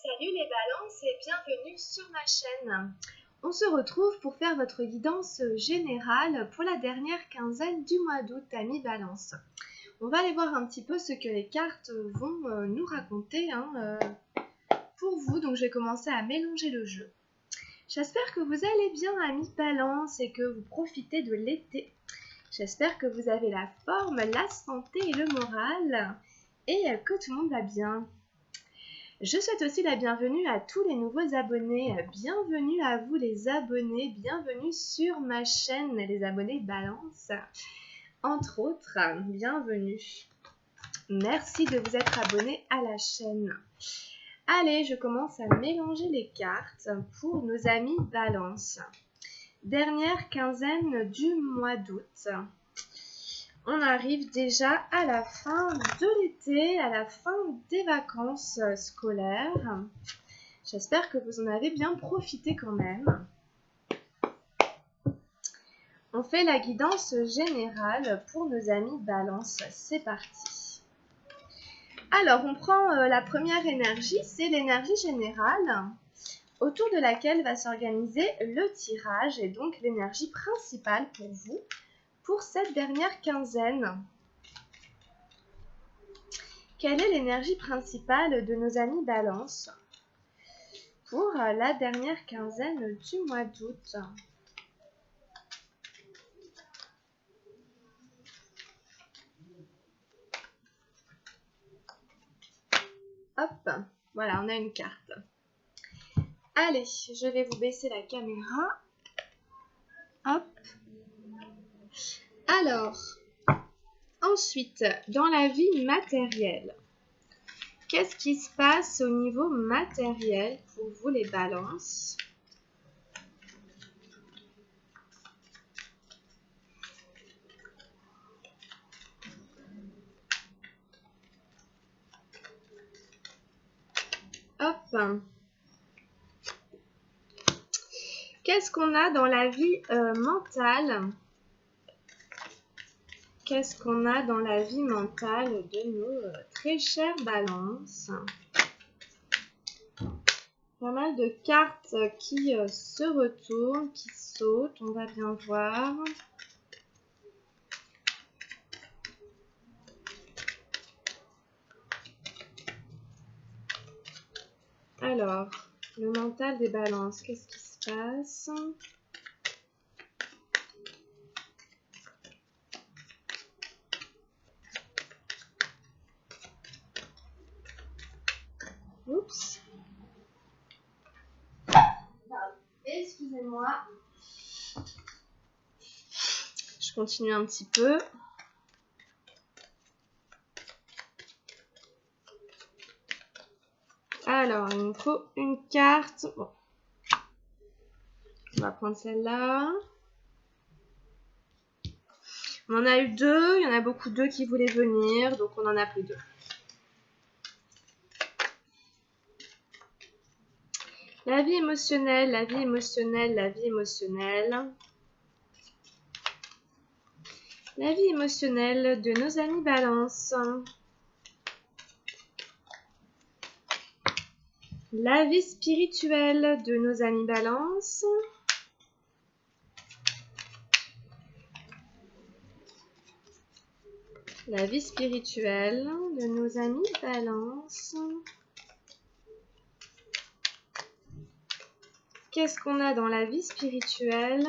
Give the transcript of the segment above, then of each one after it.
Salut les balances et bienvenue sur ma chaîne. On se retrouve pour faire votre guidance générale pour la dernière quinzaine du mois d'août, amis balance. On va aller voir un petit peu ce que les cartes vont nous raconter pour vous. Donc je vais commencer à mélanger le jeu. J'espère que vous allez bien, amis balance, et que vous profitez de l'été. J'espère que vous avez la forme, la santé et le moral et que tout le monde va bien. Je souhaite aussi la bienvenue à tous les nouveaux abonnés. Bienvenue à vous les abonnés, bienvenue sur ma chaîne, les abonnés balance. Entre autres, bienvenue. Merci de vous être abonnés à la chaîne. Allez, je commence à mélanger les cartes pour nos amis balance. Dernière quinzaine du mois d'août. On arrive déjà à la fin de l'été, à la fin des vacances scolaires. J'espère que vous en avez bien profité quand même. On fait la guidance générale pour nos amis balance. C'est parti. Alors, on prend la première énergie, c'est l'énergie générale, autour de laquelle va s'organiser le tirage et donc l'énergie principale pour vous pour cette dernière quinzaine. Quelle est l'énergie principale de nos amis balance pour la dernière quinzaine du mois d'août? Hop, voilà, on a une carte. Allez, je vais vous baisser la caméra. Hop. Alors, ensuite, dans la vie matérielle, qu'est-ce qui se passe au niveau matériel pour vous les balances? Hop. Qu'est-ce qu'on a dans la vie mentale? Qu'est-ce qu'on a dans la vie mentale de nos très chères balances? Pas mal de cartes qui se retournent, qui sautent, on va bien voir. Alors, le mental des balances, qu'est-ce qui se passe? Oups. Excusez-moi. Je continue un petit peu. Alors, il nous faut une carte. Bon. On va prendre celle-là. On en a eu deux. Il y en a beaucoup deux qui voulaient venir. Donc, on en a pris deux. La vie émotionnelle, la vie émotionnelle, la vie émotionnelle. La vie émotionnelle de nos amis balance. La vie spirituelle de nos amis balance. La vie spirituelle de nos amis balance. Qu'est-ce qu'on a dans la vie spirituelle?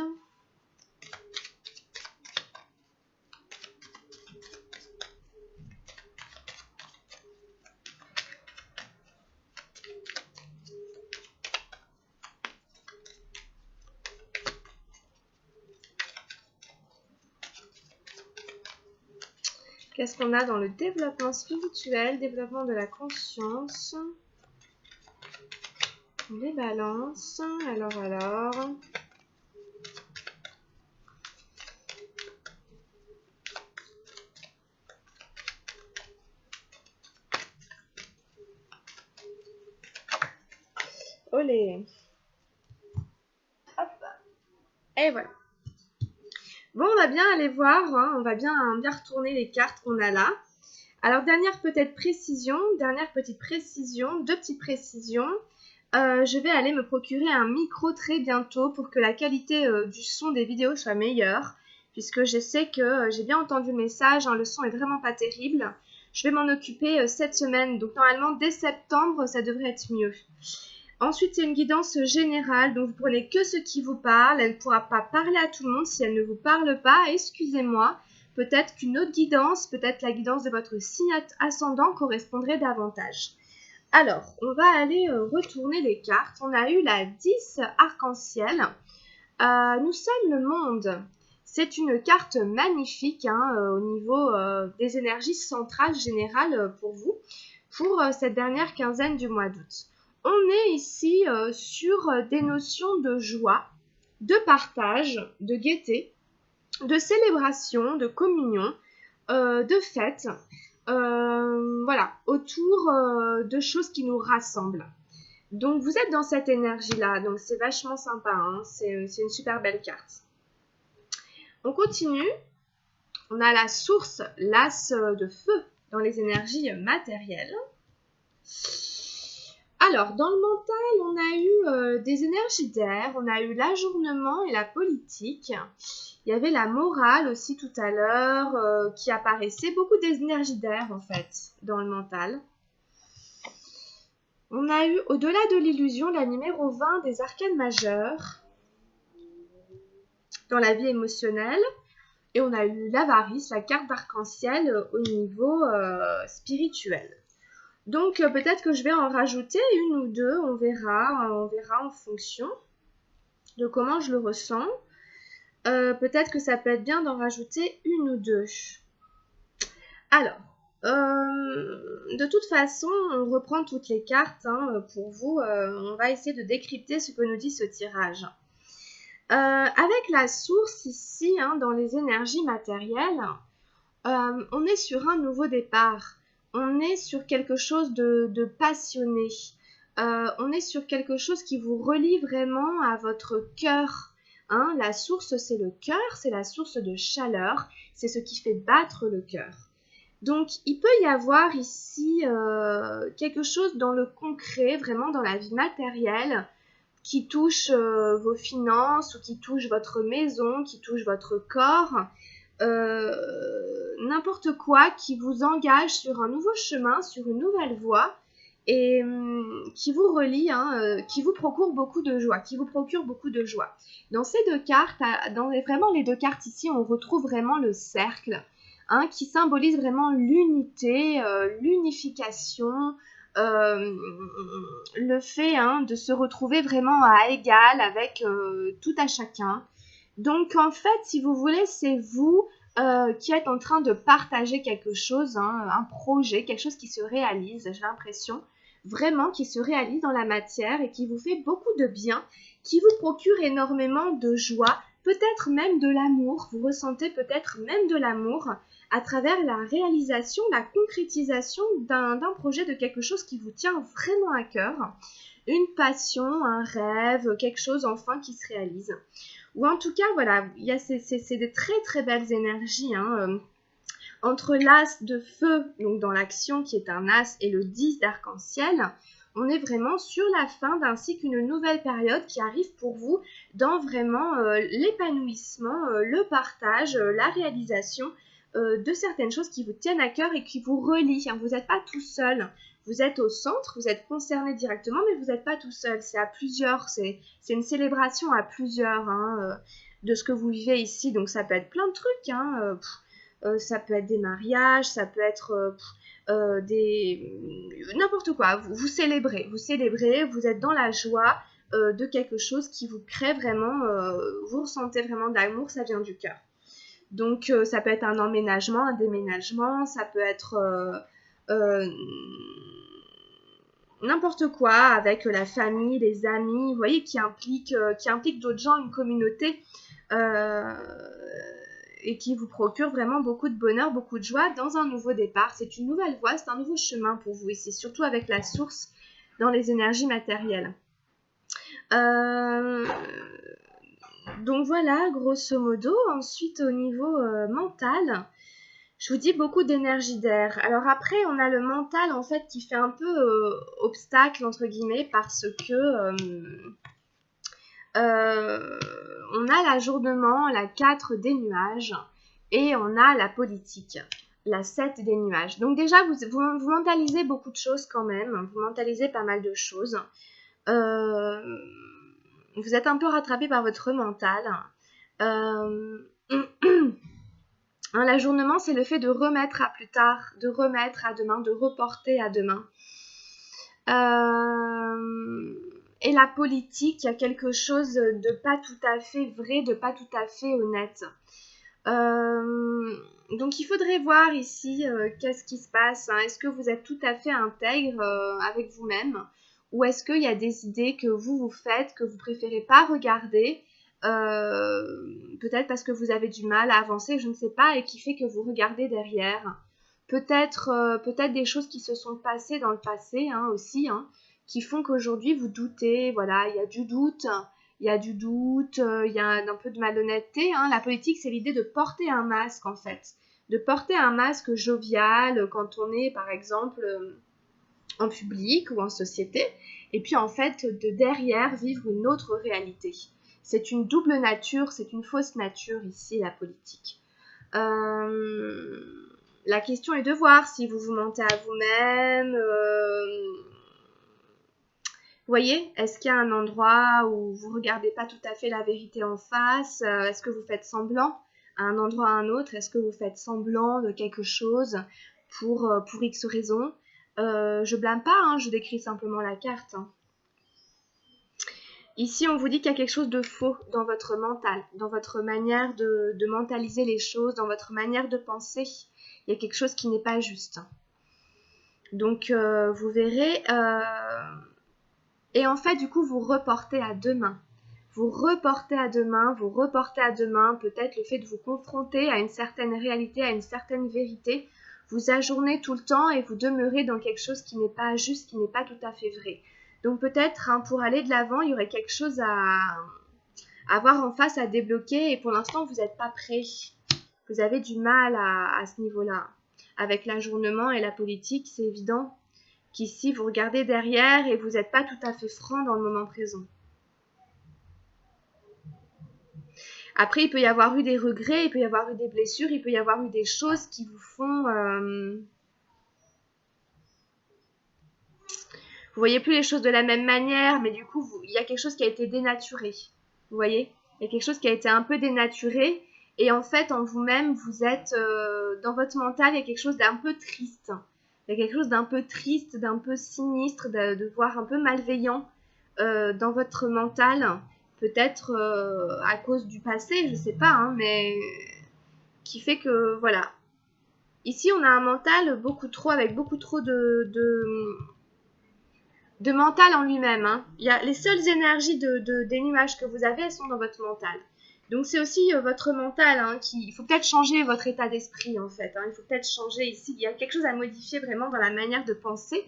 Qu'est-ce qu'on a dans le développement spirituel, développement de la conscience? Les balances, alors. Olé. Hop. Et voilà. Bon, on va bien aller voir, on va bien retourner les cartes qu'on a là. Alors, dernière petite précision, deux petites précisions. Je vais aller me procurer un micro très bientôt pour que la qualité du son des vidéos soit meilleure, puisque je sais que j'ai bien entendu le message, hein, le son est vraiment pas terrible. Je vais m'en occuper cette semaine, donc normalement dès septembre ça devrait être mieux. Ensuite, c'est une guidance générale, donc vous prenez que ce qui vous parle. Elle ne pourra pas parler à tout le monde si elle ne vous parle pas. Excusez-moi, peut-être qu'une autre guidance, peut-être la guidance de votre signe ascendant correspondrait davantage. Alors, on va aller retourner les cartes. On a eu la 10 arc-en-ciel. Nous sommes le monde. C'est une carte magnifique hein, au niveau des énergies centrales générales pour vous, pour cette dernière quinzaine du mois d'août. On est ici sur des notions de joie, de partage, de gaieté, de célébration, de communion, de fête, voilà, autour de choses qui nous rassemblent. Donc vous êtes dans cette énergie-là, donc c'est vachement sympa, hein, c'est une super belle carte. On continue, on a la source, l'as de feu dans les énergies matérielles. Alors, dans le mental, on a eu des énergies d'air, on a eu l'ajournement et la politique. Il y avait la morale aussi tout à l'heure qui apparaissait. Beaucoup d'énergies d'air en fait dans le mental. On a eu au-delà de l'illusion la numéro 20 des arcanes majeures dans la vie émotionnelle. Et on a eu l'avarice, la carte d'arc-en-ciel au niveau spirituel. Donc peut-être que je vais en rajouter une ou deux, on verra en fonction de comment je le ressens. Peut-être que ça peut être bien d'en rajouter une ou deux. Alors, de toute façon, on reprend toutes les cartes hein, pour vous. On va essayer de décrypter ce que nous dit ce tirage. Avec la source ici, hein, dans les énergies matérielles, on est sur un nouveau départ. On est sur quelque chose de passionné. On est sur quelque chose qui vous relie vraiment à votre cœur. Hein, la source, c'est le cœur, c'est la source de chaleur, c'est ce qui fait battre le cœur. Donc, il peut y avoir ici quelque chose dans le concret, vraiment dans la vie matérielle, qui touche vos finances ou qui touche votre maison, qui touche votre corps. N'importe quoi qui vous engage sur un nouveau chemin, sur une nouvelle voie et qui vous relie, hein, qui vous procure beaucoup de joie, Dans ces deux cartes, vraiment les deux cartes ici, on retrouve vraiment le cercle, hein, qui symbolise vraiment l'unité, l'unification, le fait hein, de se retrouver vraiment à égal avec tout à chacun. Donc en fait, si vous voulez, c'est vous qui êtes en train de partager quelque chose, hein, un projet, quelque chose qui se réalise, j'ai l'impression, vraiment qui se réalise dans la matière et qui vous fait beaucoup de bien, qui vous procure énormément de joie, peut-être même de l'amour, vous ressentez peut-être même de l'amour à travers la réalisation, la concrétisation d'un projet, de quelque chose qui vous tient vraiment à cœur, une passion, un rêve, quelque chose enfin qui se réalise. Ou en tout cas, voilà, c'est des très très belles énergies. Hein, entre l'as de feu, donc dans l'action qui est un as, et le 10 d'arc-en-ciel, on est vraiment sur la fin d'un cycle, une nouvelle période qui arrive pour vous dans vraiment l'épanouissement, le partage, la réalisation de certaines choses qui vous tiennent à cœur et qui vous relient. Hein. Vous n'êtes pas tout seul. Vous êtes au centre, vous êtes concerné directement, mais vous n'êtes pas tout seul. C'est à plusieurs, c'est une célébration à plusieurs hein, de ce que vous vivez ici. Donc ça peut être plein de trucs. Hein, ça peut être des mariages, ça peut être n'importe quoi. Vous célébrez, vous êtes dans la joie de quelque chose qui vous crée vraiment, vous ressentez vraiment de l'amour, ça vient du cœur. Donc ça peut être un emménagement, un déménagement, ça peut être n'importe quoi avec la famille, les amis, vous voyez, qui implique d'autres gens, une communauté et qui vous procure vraiment beaucoup de bonheur, beaucoup de joie dans un nouveau départ. C'est une nouvelle voie, c'est un nouveau chemin pour vous ici, surtout avec la source dans les énergies matérielles. Donc voilà, grosso modo. Ensuite, au niveau mental, Je vous dis beaucoup d'énergie d'air. Alors après, on a le mental en fait qui fait un peu obstacle entre guillemets parce que on a l'ajournement, la 4 des nuages et on a la politique, la 7 des nuages. Donc déjà, vous mentalisez beaucoup de choses quand même, vous mentalisez pas mal de choses. Vous êtes un peu rattrapé par votre mental. L'ajournement, c'est le fait de remettre à plus tard, de remettre à demain, de reporter à demain. Et la politique, il y a quelque chose de pas tout à fait vrai, de pas tout à fait honnête. Donc il faudrait voir ici qu'est-ce qui se passe. Hein. Est-ce que vous êtes tout à fait intègre avec vous-même ou est-ce qu'il y a des idées que vous faites, que vous préférez pas regarder peut-être parce que vous avez du mal à avancer, je ne sais pas, et qui fait que vous regardez derrière. Peut-être des choses qui se sont passées dans le passé hein, aussi, hein, qui font qu'aujourd'hui vous doutez, voilà, il y a du doute, il y a un peu de malhonnêteté. Hein. La politique, c'est l'idée de porter un masque en fait, de porter un masque jovial quand on est par exemple en public ou en société, et puis en fait de derrière vivre une autre réalité. C'est une double nature, c'est une fausse nature ici, la politique. La question est de voir si vous vous mentez à vous-même. Vous voyez, est-ce qu'il y a un endroit où vous ne regardez pas tout à fait la vérité en face? Est-ce que vous faites semblant à un endroit à un autre? Est-ce que vous faites semblant de quelque chose pour X raison? Je blâme pas, hein, je décris simplement la carte. Hein. Ici, on vous dit qu'il y a quelque chose de faux dans votre mental, dans votre manière de mentaliser les choses, dans votre manière de penser. Il y a quelque chose qui n'est pas juste. Donc, vous verrez. Et en fait, du coup, vous reportez à demain. Vous reportez à demain, peut-être le fait de vous confronter à une certaine réalité, à une certaine vérité. Vous ajournez tout le temps et vous demeurez dans quelque chose qui n'est pas juste, qui n'est pas tout à fait vrai. Donc peut-être, hein, pour aller de l'avant, il y aurait quelque chose à avoir en face, à débloquer. Et pour l'instant, vous n'êtes pas prêt. Vous avez du mal à ce niveau-là. Avec l'ajournement et la politique, c'est évident qu'ici, vous regardez derrière et vous n'êtes pas tout à fait franc dans le moment présent. Après, il peut y avoir eu des regrets, il peut y avoir eu des blessures, il peut y avoir eu des choses qui vous font... Vous voyez plus les choses de la même manière, mais du coup, il y a quelque chose qui a été dénaturé. Vous voyez? Il y a quelque chose qui a été un peu dénaturé. Et en fait, en vous-même, vous êtes... dans votre mental, il y a quelque chose d'un peu triste. Il y a quelque chose d'un peu triste, d'un peu sinistre, de voir un peu malveillant dans votre mental. Peut-être à cause du passé, je sais pas, hein, mais qui fait que, voilà. Ici, on a un mental avec beaucoup trop de mental en lui-même. Hein. Les seules énergies des nuages que vous avez, elles sont dans votre mental. Donc c'est aussi votre mental hein, il faut peut-être changer votre état d'esprit en fait. Hein. Il faut peut-être changer ici. Il y a quelque chose à modifier vraiment dans la manière de penser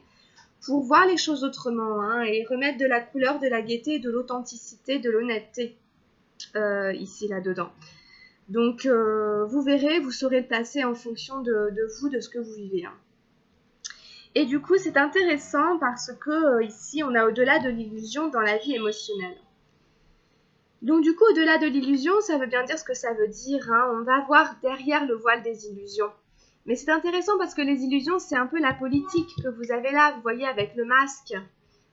pour voir les choses autrement hein, et remettre de la couleur, de la gaieté, de l'authenticité, de l'honnêteté ici là-dedans. Donc vous verrez, vous saurez le placer en fonction de vous, de ce que vous vivez. Hein. Et du coup, c'est intéressant parce que ici, on a au-delà de l'illusion dans la vie émotionnelle. Donc du coup, au-delà de l'illusion, ça veut bien dire ce que ça veut dire. Hein. On va voir derrière le voile des illusions. Mais c'est intéressant parce que les illusions, c'est un peu la politique que vous avez là, vous voyez, avec le masque.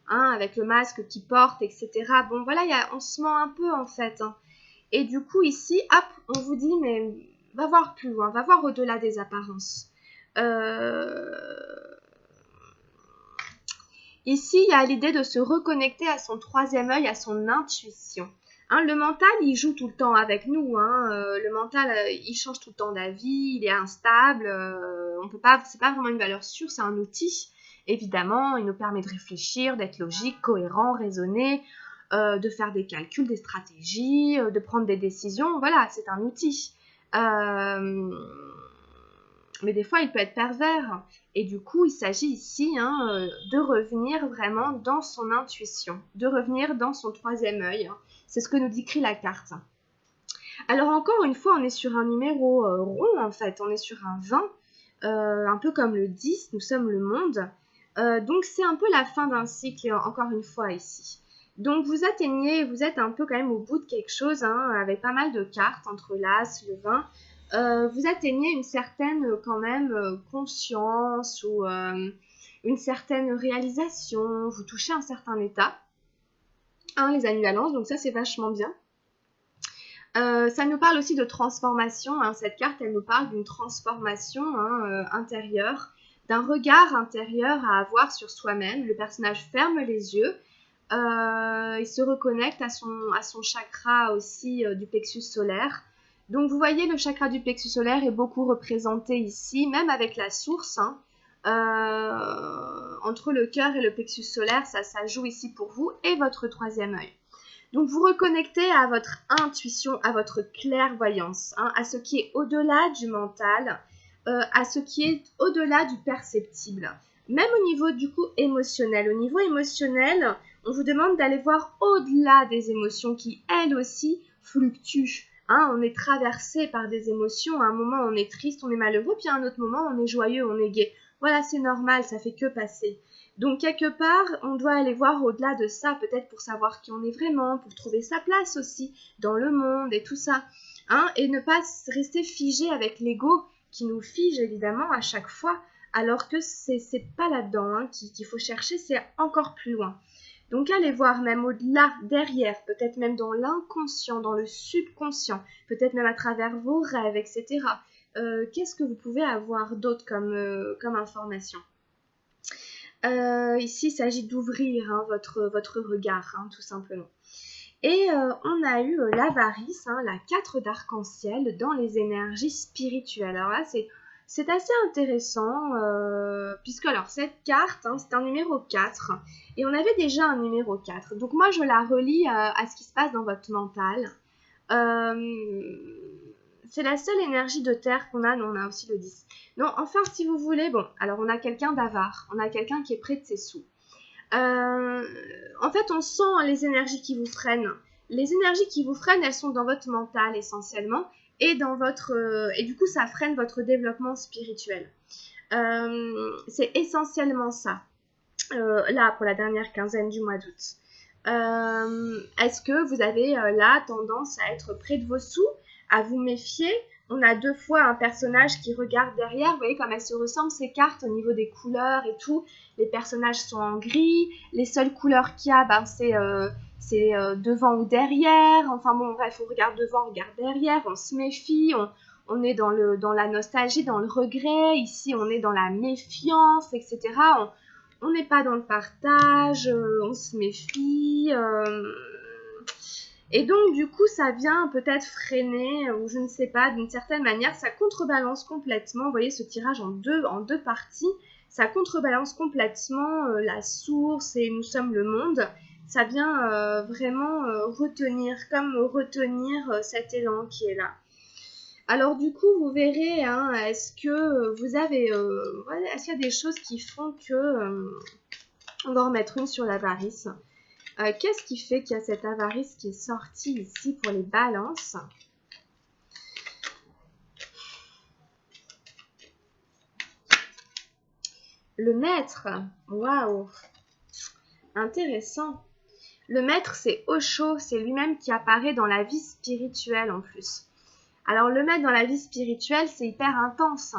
Hein, avec le masque qui porte, etc. Bon, voilà, on se ment un peu en fait. Hein. Et du coup, ici, hop, on vous dit, mais va voir plus loin, va voir au-delà des apparences. Ici, il y a l'idée de se reconnecter à son troisième œil, à son intuition. Hein, le mental, il joue tout le temps avec nous. Hein. Le mental, il change tout le temps d'avis, il est instable. C'est pas vraiment une valeur sûre, c'est un outil. Évidemment, il nous permet de réfléchir, d'être logique, cohérent, raisonné, de faire des calculs, des stratégies, de prendre des décisions. Voilà, c'est un outil. Mais des fois, il peut être pervers. Et du coup, il s'agit ici hein, de revenir vraiment dans son intuition, de revenir dans son troisième œil. Hein. C'est ce que nous décrit la carte. Alors encore une fois, on est sur un numéro rond en fait, on est sur un 20, un peu comme le 10, nous sommes le monde. Donc c'est un peu la fin d'un cycle, encore une fois ici. Donc vous êtes un peu quand même au bout de quelque chose, hein, avec pas mal de cartes entre l'As, le 20. Vous atteignez une certaine quand même conscience ou une certaine réalisation, vous touchez un certain état, hein, les amis Balance, donc ça c'est vachement bien. Ça nous parle aussi de transformation, hein. Cette carte, elle nous parle d'une transformation hein, intérieure, d'un regard intérieur à avoir sur soi-même. Le personnage ferme les yeux, il se reconnecte à son chakra aussi du plexus solaire. Donc vous voyez, le chakra du plexus solaire est beaucoup représenté ici, même avec la source. Hein. Entre le cœur et le plexus solaire, ça joue ici pour vous, et votre troisième œil. Donc vous reconnectez à votre intuition, à votre clairvoyance, hein, à ce qui est au-delà du mental, à ce qui est au-delà du perceptible. Même au niveau du coup émotionnel. Au niveau émotionnel, on vous demande d'aller voir au-delà des émotions qui, elles aussi, fluctuent. Hein, on est traversé par des émotions. À un moment, on est triste, on est malheureux, puis à un autre moment, on est joyeux, on est gai. Voilà, c'est normal, ça fait que passer. Donc, quelque part, on doit aller voir au-delà de ça, peut-être pour savoir qui on est vraiment, pour trouver sa place aussi dans le monde et tout ça. Hein, et ne pas rester figé avec l'ego qui nous fige évidemment à chaque fois, alors que c'est pas là-dedans hein, qu'il faut chercher, c'est encore plus loin. Donc, allez voir même au-delà, derrière, peut-être même dans l'inconscient, dans le subconscient, peut-être même à travers vos rêves, etc. Qu'est-ce que vous pouvez avoir d'autre comme information ? Ici, il s'agit d'ouvrir hein, votre regard, hein, tout simplement. Et on a eu l'avarice, hein, la 4 d'arc-en-ciel dans les énergies spirituelles. Alors là, c'est assez intéressant, puisque alors cette carte, hein, c'est un numéro 4, et on avait déjà un numéro 4. Donc moi, je la relie à ce qui se passe dans votre mental. C'est la seule énergie de terre qu'on a, non, on a aussi le 10. Non, enfin, si vous voulez, bon, alors on a quelqu'un d'avare, on a quelqu'un qui est près de ses sous. En fait, on sent les énergies qui vous freinent. Les énergies qui vous freinent, elles sont dans votre mental essentiellement, et et du coup, ça freine votre développement spirituel. C'est essentiellement ça, là, pour la dernière quinzaine du mois d'août. Est-ce que vous avez là tendance à être près de vos sous, à vous méfier? On a 2 fois un personnage qui regarde derrière, vous voyez comme elles se ressemblent ces cartes au niveau des couleurs et tout. Les personnages sont en gris, les seules couleurs qu'il y a, ben, c'est devant ou derrière. Enfin bon, bref, on regarde devant, on regarde derrière, on se méfie, on est dans la nostalgie, dans le regret. Ici, on est dans la méfiance, etc. On n'est pas dans le partage, on se méfie. Et donc, du coup, ça vient peut-être freiner, ou je ne sais pas, d'une certaine manière, ça contrebalance complètement. Vous voyez ce tirage en deux parties, ça contrebalance complètement la source et nous sommes le monde. Ça vient vraiment retenir cet élan qui est là. Alors du coup, vous verrez, hein, est-ce que vous avez, est-ce qu'il y a des choses qui font que, on va en remettre une sur l'avarice. Qu'est-ce qui fait qu'il y a cette avarice qui est sortie ici pour les balances? Le maître, waouh, intéressant. Le maître, c'est Osho, c'est lui-même qui apparaît dans la vie spirituelle en plus. Alors le maître dans la vie spirituelle, c'est hyper intense.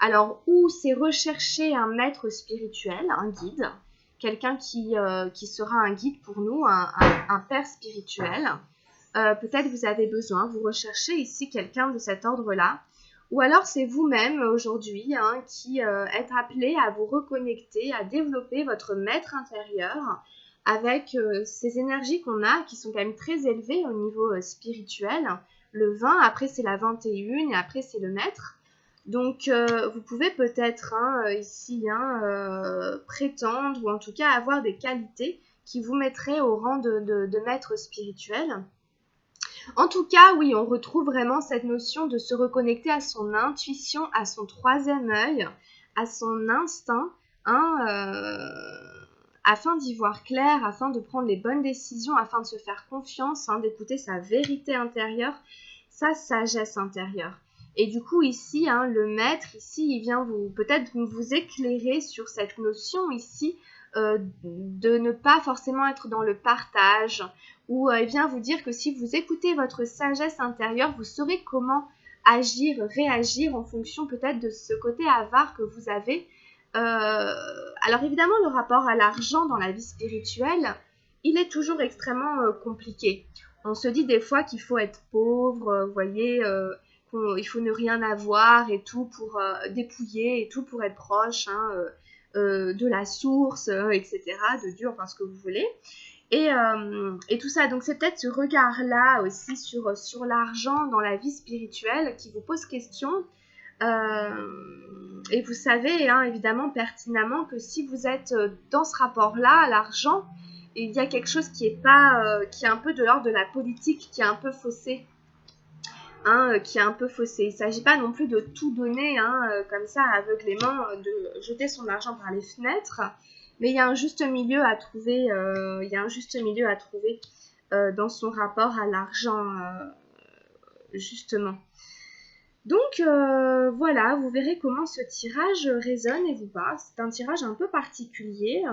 Alors où c'est rechercher un maître spirituel, un guide, quelqu'un qui sera un guide pour nous, un père spirituel. Peut-être vous avez besoin, vous recherchez ici quelqu'un de cet ordre-là. Ou alors c'est vous-même aujourd'hui hein, qui êtes appelé à vous reconnecter, à développer votre maître intérieur avec ces énergies qu'on a qui sont quand même très élevées au niveau spirituel. Le 20, après c'est la 21 et après c'est le maître. Donc vous pouvez peut-être ici prétendre ou en tout cas avoir des qualités qui vous mettraient au rang de maître spirituel. En tout cas, oui, on retrouve vraiment cette notion de se reconnecter à son intuition, à son troisième œil, à son instinct, afin d'y voir clair, afin de prendre les bonnes décisions, afin de se faire confiance, d'écouter sa vérité intérieure. sa sagesse intérieure. Et du coup ici, hein, le maître, ici, il vient peut-être vous éclairer sur cette notion ici de ne pas forcément être dans le partage, ou il vient vous dire que si vous écoutez votre sagesse intérieure, vous saurez comment agir, réagir en fonction peut-être de ce côté avare que vous avez. Alors évidemment, le rapport à l'argent dans la vie spirituelle, il est toujours extrêmement compliqué. On se dit des fois qu'il faut être pauvre, vous voyez, qu'il faut ne rien avoir et tout pour dépouiller et tout pour être proche hein, de la source, etc., de Dieu, enfin ce que vous voulez. Et tout ça, donc c'est peut-être ce regard-là aussi sur l'argent dans la vie spirituelle qui vous pose question. Et vous savez hein, évidemment pertinemment que si vous êtes dans ce rapport-là à l'argent, il y a quelque chose qui est un peu de l'ordre de la politique, qui est un peu faussé. Hein, qui est un peu faussé. Il ne s'agit pas non plus de tout donner hein, comme ça aveuglément, de jeter son argent par les fenêtres, mais il y a un juste milieu à trouver, dans son rapport à l'argent, justement. Donc voilà, vous verrez comment ce tirage résonne et vous parle. C'est un tirage un peu particulier,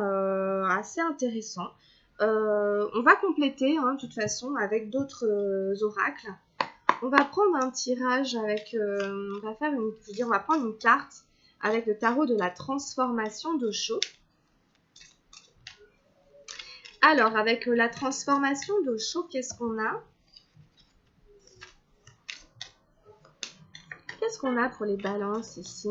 assez intéressant. On va compléter hein, de toute façon avec d'autres oracles. On va prendre un tirage avec, on va prendre une carte avec le tarot de la transformation d'Osho. Alors, avec la transformation d'Osho, qu'est-ce qu'on a? Qu'est-ce qu'on a pour les balances ici?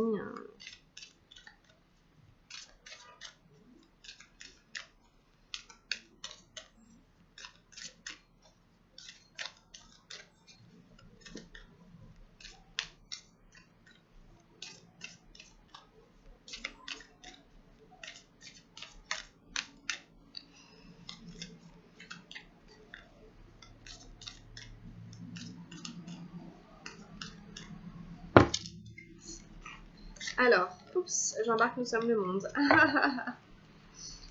Alors, oups, j'embarque Nous sommes le monde.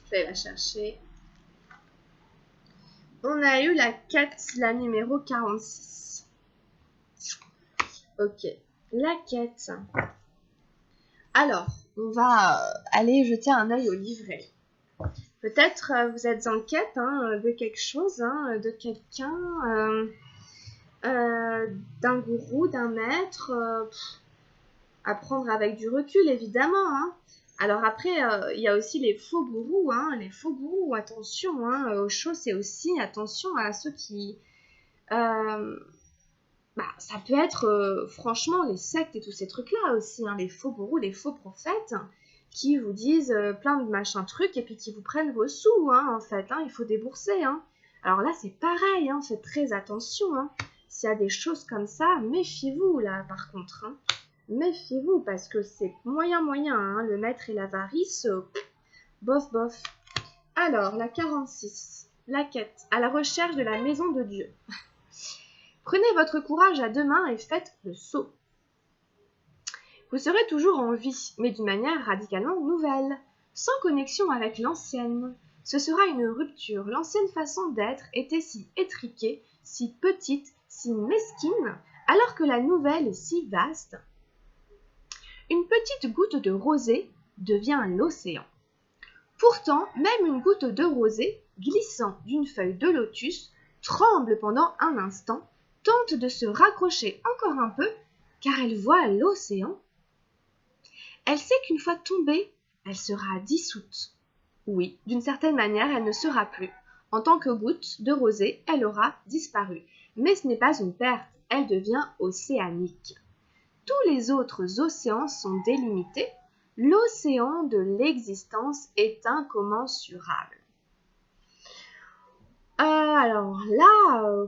Je vais la chercher. On a eu la quête, la numéro 46. Ok, la quête. Alors, on va aller jeter un œil au livret. Peut-être vous êtes en quête hein, de quelque chose, hein, de quelqu'un, d'un gourou, d'un maître, à prendre avec du recul évidemment. Hein. Alors après, il y a aussi les faux gourous. Hein, les faux gourous, attention, hein, Osho, c'est aussi attention à ceux qui... ça peut être franchement les sectes et tous ces trucs-là aussi, hein, les faux gourous, les faux prophètes qui vous disent plein de machins trucs et puis qui vous prennent vos sous, hein, en fait, hein, il faut débourser. Hein. Alors là, c'est pareil, hein, faites très attention. Hein. S'il y a des choses comme ça, méfiez-vous là, par contre. Hein. Méfiez-vous parce que c'est moyen, hein, le maître et l'avarice, bof, bof. Alors, la 46, la quête, à la recherche de la maison de Dieu. Prenez votre courage à deux mains et faites le saut. Vous serez toujours en vie, mais d'une manière radicalement nouvelle, sans connexion avec l'ancienne. Ce sera une rupture. L'ancienne façon d'être était si étriquée, si petite, si mesquine, alors que la nouvelle est si vaste. Une petite goutte de rosée devient l'océan. Pourtant, même une goutte de rosée, glissant d'une feuille de lotus, tremble pendant un instant, tente de se raccrocher encore un peu, car elle voit l'océan. Elle sait qu'une fois tombée, elle sera dissoute. Oui, d'une certaine manière, elle ne sera plus. En tant que goutte de rosée, elle aura disparu. Mais ce n'est pas une perte, elle devient océanique. Tous les autres océans sont délimités. L'océan de l'existence est incommensurable. Alors là...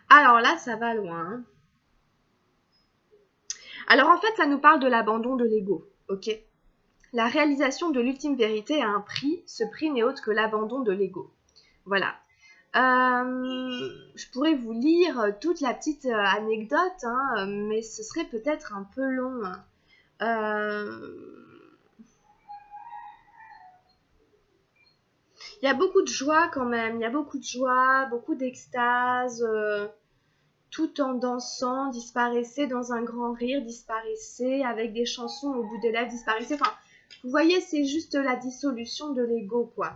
Alors là, ça va loin. Hein. Alors en fait, ça nous parle de l'abandon de l'ego, ok? La réalisation de l'ultime vérité a un prix, ce prix n'est autre que l'abandon de l'ego. Voilà. Je pourrais vous lire toute la petite anecdote, hein, mais ce serait peut-être un peu long. Il y a beaucoup de joie quand même, il y a beaucoup de joie, beaucoup d'extase, tout en dansant, disparaissez dans un grand rire, disparaissez avec des chansons au bout des lèvres, disparaissez. Enfin, vous voyez, c'est juste la dissolution de l'ego, quoi.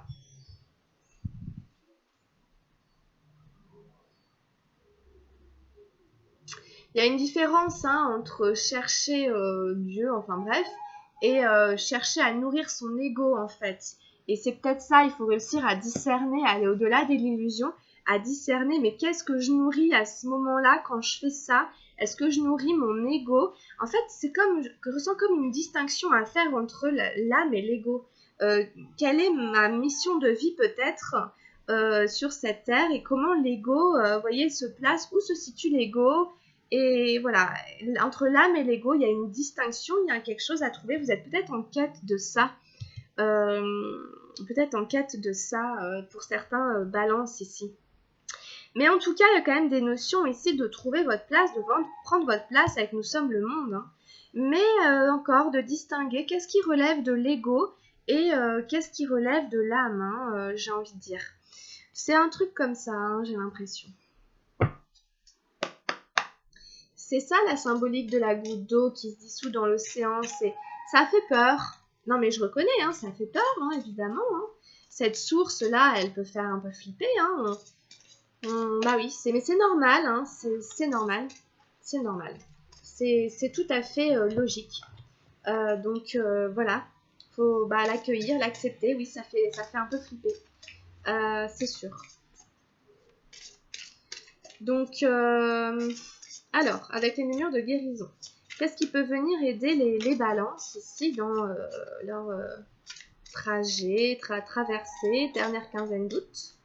Il y a une différence entre chercher Dieu, enfin bref, et chercher à nourrir son ego en fait. Et c'est peut-être ça, il faut réussir à discerner, à aller au-delà de l'illusion, à discerner, mais qu'est-ce que je nourris à ce moment-là quand je fais ça? Est-ce que je nourris mon ego? En fait, c'est comme, je ressens comme une distinction à faire entre l'âme et l'ego. Quelle est ma mission de vie peut-être sur cette terre et comment l'ego, vous voyez, se place, où se situe l'ego? Et voilà, entre l'âme et l'ego, il y a une distinction, il y a quelque chose à trouver. Vous êtes peut-être en quête de ça. Pour certains balances ici. Mais en tout cas, il y a quand même des notions ici de trouver votre place, de prendre votre place avec nous sommes le monde. Mais encore de distinguer qu'est-ce qui relève de l'ego et qu'est-ce qui relève de l'âme, j'ai envie de dire. C'est un truc comme ça, j'ai l'impression. C'est ça la symbolique de la goutte d'eau qui se dissout dans l'océan. Ça fait peur. Non mais je reconnais, ça fait peur, évidemment. Cette source-là, elle peut faire un peu flipper. Bah oui, mais c'est normal, c'est normal. C'est normal. C'est tout à fait logique. Donc voilà, faut l'accueillir, l'accepter. Oui, ça fait un peu flipper. C'est sûr. Donc... alors, avec les lumières de guérison, qu'est-ce qui peut venir aider les balances ici dans leur trajet, traversée, dernière quinzaine d'août?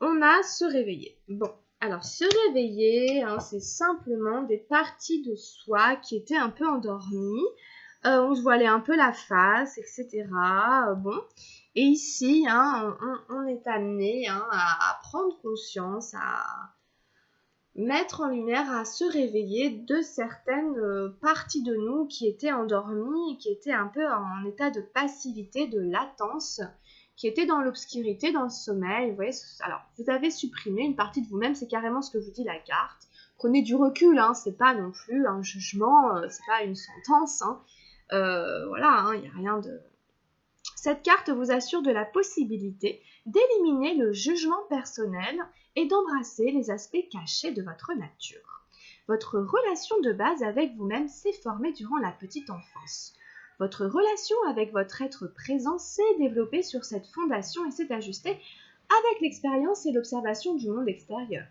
On a se réveiller. Bon, alors se réveiller, c'est simplement des parties de soi qui étaient un peu endormies. On se voilait un peu la face, etc. Bon, et ici, on est amené à prendre conscience, à mettre en lumière, à se réveiller de certaines parties de nous qui étaient endormies et qui étaient un peu en état de passivité, de latence, qui étaient dans l'obscurité, dans le sommeil. Vous voyez, alors, vous avez supprimé une partie de vous-même, c'est carrément ce que vous dit la carte. Prenez du recul, c'est pas non plus un jugement, c'est pas une sentence. Voilà, il n'y a rien de... Cette carte vous assure de la possibilité d'éliminer le jugement personnel et d'embrasser les aspects cachés de votre nature. Votre relation de base avec vous-même s'est formée durant la petite enfance. Votre relation avec votre être présent s'est développée sur cette fondation et s'est ajustée avec l'expérience et l'observation du monde extérieur.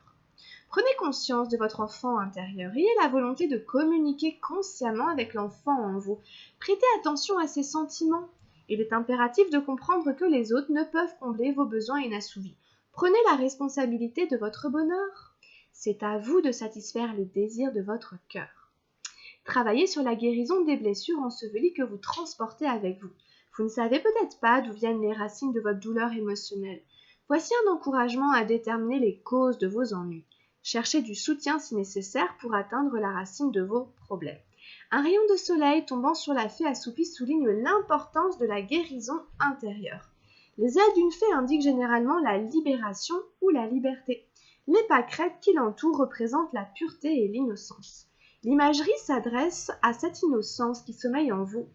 Prenez conscience de votre enfant intérieur. Ayez la volonté de communiquer consciemment avec l'enfant en vous. Prêtez attention à ses sentiments. Il est impératif de comprendre que les autres ne peuvent combler vos besoins inassouvis. Prenez la responsabilité de votre bonheur. C'est à vous de satisfaire les désirs de votre cœur. Travaillez sur la guérison des blessures ensevelies que vous transportez avec vous. Vous ne savez peut-être pas d'où viennent les racines de votre douleur émotionnelle. Voici un encouragement à déterminer les causes de vos ennuis. Cherchez du soutien si nécessaire pour atteindre la racine de vos problèmes. Un rayon de soleil tombant sur la fée assoupie souligne l'importance de la guérison intérieure. Les ailes d'une fée indiquent généralement la libération ou la liberté. Les pâquerettes qui l'entourent représentent la pureté et l'innocence. L'imagerie s'adresse à cette innocence qui sommeille en vous.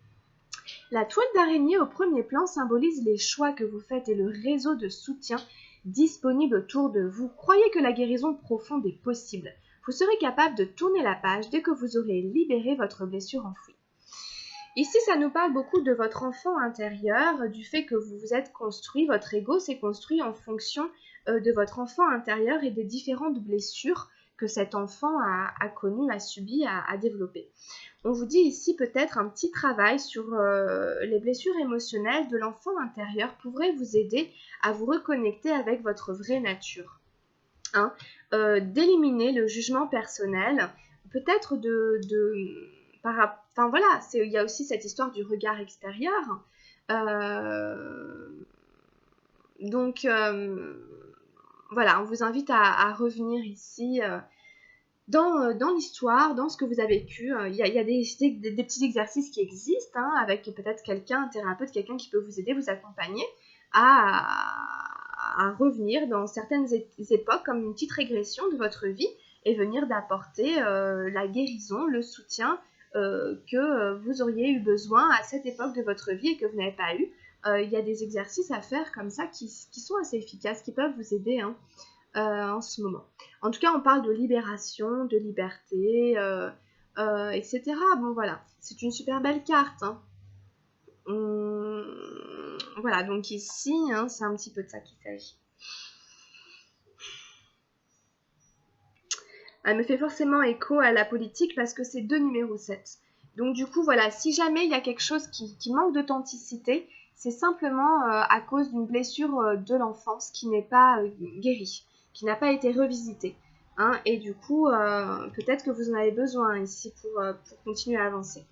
La toile d'araignée au premier plan symbolise les choix que vous faites et le réseau de soutien disponible autour de vous. Croyez que la guérison profonde est possible. Vous serez capable de tourner la page dès que vous aurez libéré votre blessure enfouie. Ici, ça nous parle beaucoup de votre enfant intérieur, du fait que vous vous êtes construit, votre ego s'est construit en fonction de votre enfant intérieur et des différentes blessures que cet enfant a connues, a subies, a développées. On vous dit ici peut-être un petit travail sur les blessures émotionnelles de l'enfant intérieur pourrait vous aider à vous reconnecter avec votre vraie nature. D'éliminer le jugement personnel, peut-être enfin voilà, il y a aussi cette histoire du regard extérieur. Donc voilà, on vous invite à revenir ici dans l'histoire, dans ce que vous avez vécu. Il y a des petits exercices qui existent avec peut-être quelqu'un, un thérapeute, quelqu'un qui peut vous aider, vous accompagner. à revenir dans certaines époques comme une petite régression de votre vie et venir d'apporter la guérison, le soutien que vous auriez eu besoin à cette époque de votre vie et que vous n'avez pas eu. Il y a des exercices à faire comme ça qui sont assez efficaces, qui peuvent vous aider en ce moment. En tout cas, on parle de libération, de liberté, etc. Bon, voilà, c'est une super belle carte. Hein. Voilà, donc ici, hein, c'est un petit peu de ça qu'il s'agit. Elle me fait forcément écho à la politique parce que c'est 2 numéro 7. Donc du coup, voilà, si jamais il y a quelque chose qui manque d'authenticité, c'est simplement à cause d'une blessure de l'enfance qui n'est pas guérie, qui n'a pas été revisitée. Hein, et du coup, peut-être que vous en avez besoin ici pour continuer à avancer.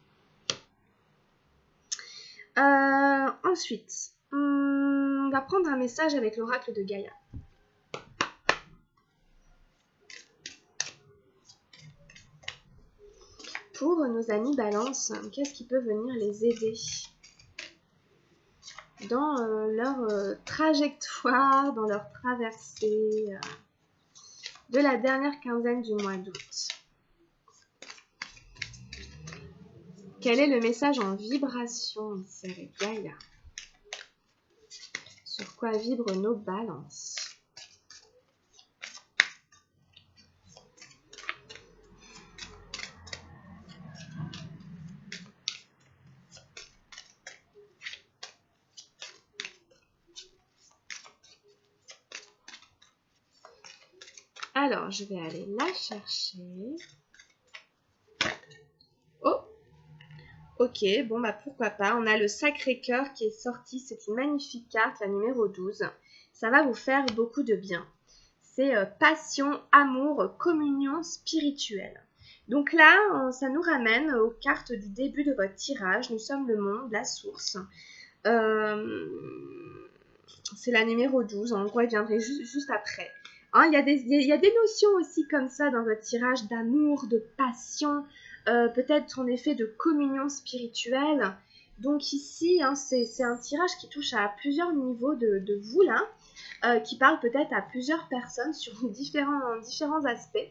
Ensuite, on va prendre un message avec l'oracle de Gaïa. Pour nos amis Balance, qu'est-ce qui peut venir les aider dans leur trajectoire, dans leur traversée de la dernière quinzaine du mois d'août? Quel est le message en vibration ici avec Gaïa? Sur quoi vibrent nos balances? Alors, je vais aller la chercher. Oh! Ok, bon bah pourquoi pas. On a le Sacré-Cœur qui est sorti. C'est une magnifique carte, la numéro 12. Ça va vous faire beaucoup de bien. C'est passion, amour, communion spirituelle. Donc là, ça nous ramène aux cartes du début de votre tirage. Nous sommes le monde, la source. C'est la numéro 12. En gros, elle viendrait juste après. Hein, il y a des notions aussi comme ça dans votre tirage d'amour, de passion, peut-être en effet de communion spirituelle. Donc ici, hein, c'est un tirage qui touche à plusieurs niveaux de vous là, qui parle peut-être à plusieurs personnes sur différents aspects.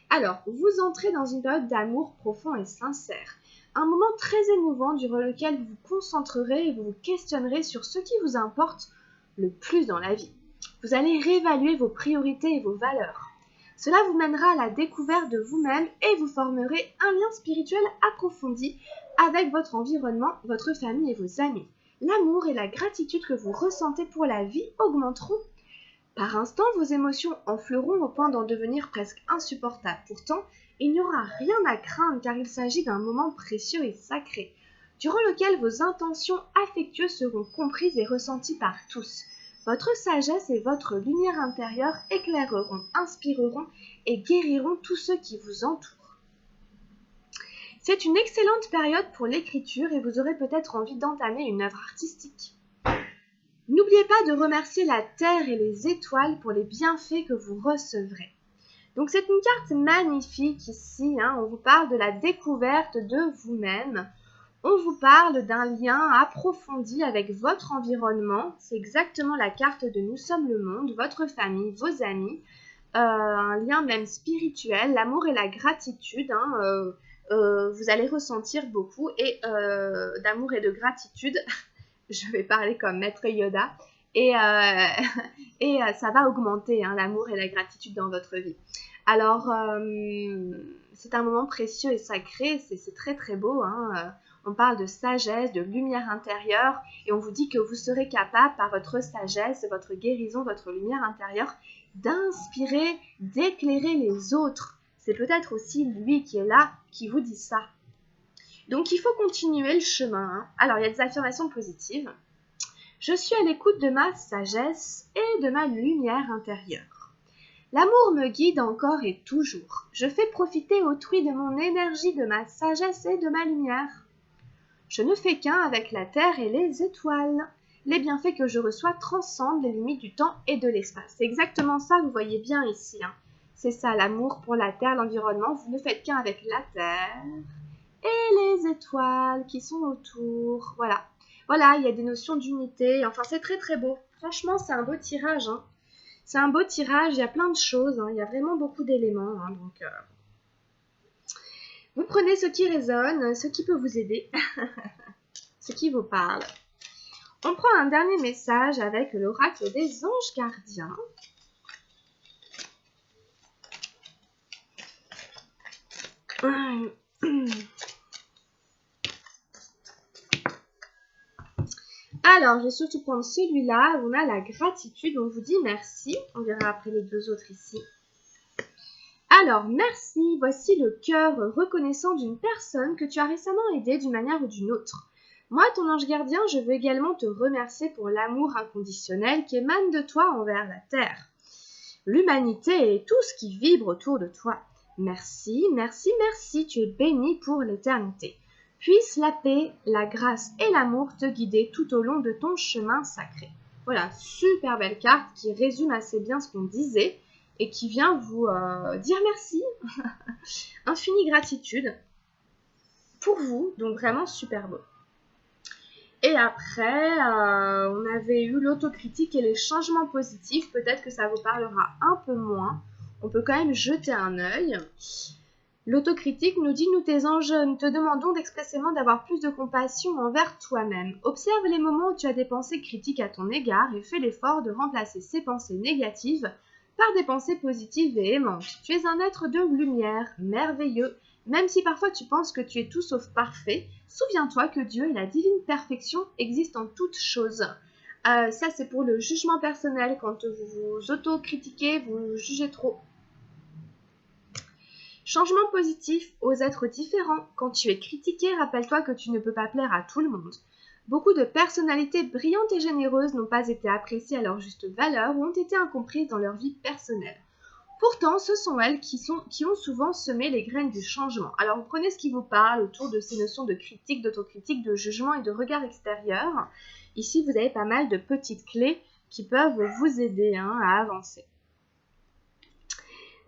Alors, vous entrez dans une période d'amour profond et sincère. Un moment très émouvant durant lequel vous vous concentrerez et vous vous questionnerez sur ce qui vous importe le plus dans la vie. Vous allez réévaluer vos priorités et vos valeurs. Cela vous mènera à la découverte de vous-même et vous formerez un lien spirituel approfondi avec votre environnement, votre famille et vos amis. L'amour et la gratitude que vous ressentez pour la vie augmenteront. Par instant, vos émotions enfleront au point d'en devenir presque insupportables. Pourtant, il n'y aura rien à craindre car il s'agit d'un moment précieux et sacré, durant lequel vos intentions affectueuses seront comprises et ressenties par tous. Votre sagesse et votre lumière intérieure éclaireront, inspireront et guériront tous ceux qui vous entourent. C'est une excellente période pour l'écriture et vous aurez peut-être envie d'entamer une œuvre artistique. N'oubliez pas de remercier la Terre et les étoiles pour les bienfaits que vous recevrez. Donc c'est une carte magnifique ici, hein, on vous parle de la découverte de vous-même. On vous parle d'un lien approfondi avec votre environnement. C'est exactement la carte de Nous sommes le monde, votre famille, vos amis. Un lien même spirituel, l'amour et la gratitude. Hein, vous allez ressentir beaucoup et d'amour et de gratitude. Je vais parler comme Maître Yoda. Et ça va augmenter hein, l'amour et la gratitude dans votre vie. Alors, c'est un moment précieux et sacré. C'est très très beau. Hein, on parle de sagesse, de lumière intérieure et on vous dit que vous serez capable par votre sagesse, votre guérison, votre lumière intérieure d'inspirer, d'éclairer les autres. C'est peut-être aussi lui qui est là, qui vous dit ça. Donc il faut continuer le chemin. Hein. Alors il y a des affirmations positives. Je suis à l'écoute de ma sagesse et de ma lumière intérieure. L'amour me guide encore et toujours. Je fais profiter autrui de mon énergie, de ma sagesse et de ma lumière. Je ne fais qu'un avec la terre et les étoiles. Les bienfaits que je reçois transcendent les limites du temps et de l'espace. C'est exactement ça, vous voyez bien ici. Hein. C'est ça, l'amour pour la terre, l'environnement. Vous ne faites qu'un avec la terre et les étoiles qui sont autour. Voilà. Voilà, il y a des notions d'unité. Enfin, c'est très très beau. Franchement, c'est un beau tirage, hein. C'est un beau tirage, il y a plein de choses, hein. Il y a vraiment beaucoup d'éléments, hein. Donc, vous prenez ce qui résonne, ce qui peut vous aider, ce qui vous parle. On prend un dernier message avec l'oracle des anges gardiens. Alors, je vais surtout prendre celui-là où on a la gratitude. On vous dit merci. On verra après les deux autres ici. Alors, merci. Voici le cœur reconnaissant d'une personne que tu as récemment aidée d'une manière ou d'une autre. Moi, ton ange gardien, je veux également te remercier pour l'amour inconditionnel qui émane de toi envers la terre, l'humanité et tout ce qui vibre autour de toi. Merci, merci, merci. Tu es béni pour l'éternité. Puisse la paix, la grâce et l'amour te guider tout au long de ton chemin sacré. Voilà, super belle carte qui résume assez bien ce qu'on disait et qui vient vous dire merci. Infinie gratitude pour vous, donc vraiment super beau. Et après, on avait eu l'autocritique et les changements positifs. Peut-être que ça vous parlera un peu moins. On peut quand même jeter un œil. L'autocritique nous dit, nous tes anges, nous te demandons expressément d'avoir plus de compassion envers toi-même. Observe les moments où tu as des pensées critiques à ton égard et fais l'effort de remplacer ces pensées négatives par des pensées positives et aimantes. Tu es un être de lumière, merveilleux. Même si parfois tu penses que tu es tout sauf parfait, souviens-toi que Dieu et la divine perfection existent en toutes choses. Ça, c'est pour le jugement personnel. Quand vous vous auto-critiquez, vous jugez trop. Changement positif aux êtres différents. Quand tu es critiqué, rappelle-toi que tu ne peux pas plaire à tout le monde. Beaucoup de personnalités brillantes et généreuses n'ont pas été appréciées à leur juste valeur ou ont été incomprises dans leur vie personnelle. Pourtant, ce sont elles qui ont souvent semé les graines du changement. Alors, vous prenez ce qui vous parle autour de ces notions de critique, d'autocritique, de jugement et de regard extérieur. Ici, vous avez pas mal de petites clés qui peuvent vous aider à avancer.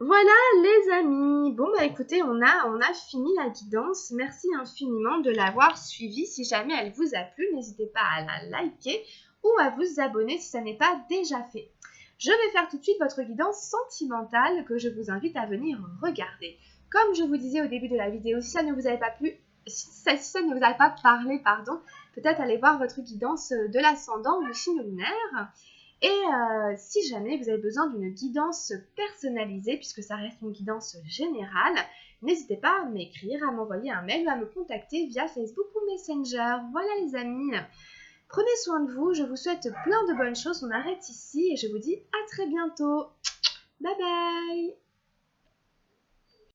Voilà les amis, bon bah écoutez, on a fini la guidance, merci infiniment de l'avoir suivie. Si jamais elle vous a plu, n'hésitez pas à la liker ou à vous abonner si ça n'est pas déjà fait. Je vais faire tout de suite votre guidance sentimentale que je vous invite à venir regarder. Comme je vous disais au début de la vidéo, si ça ne vous avait pas plu, si ça ne vous a pas parlé, peut-être allez voir votre guidance de l'ascendant ou du signe lunaire. Et si jamais vous avez besoin d'une guidance personnalisée, puisque ça reste une guidance générale, n'hésitez pas à m'écrire, à m'envoyer un mail ou à me contacter via Facebook ou Messenger. Voilà les amis, prenez soin de vous, je vous souhaite plein de bonnes choses, on arrête ici et je vous dis à très bientôt. Bye bye.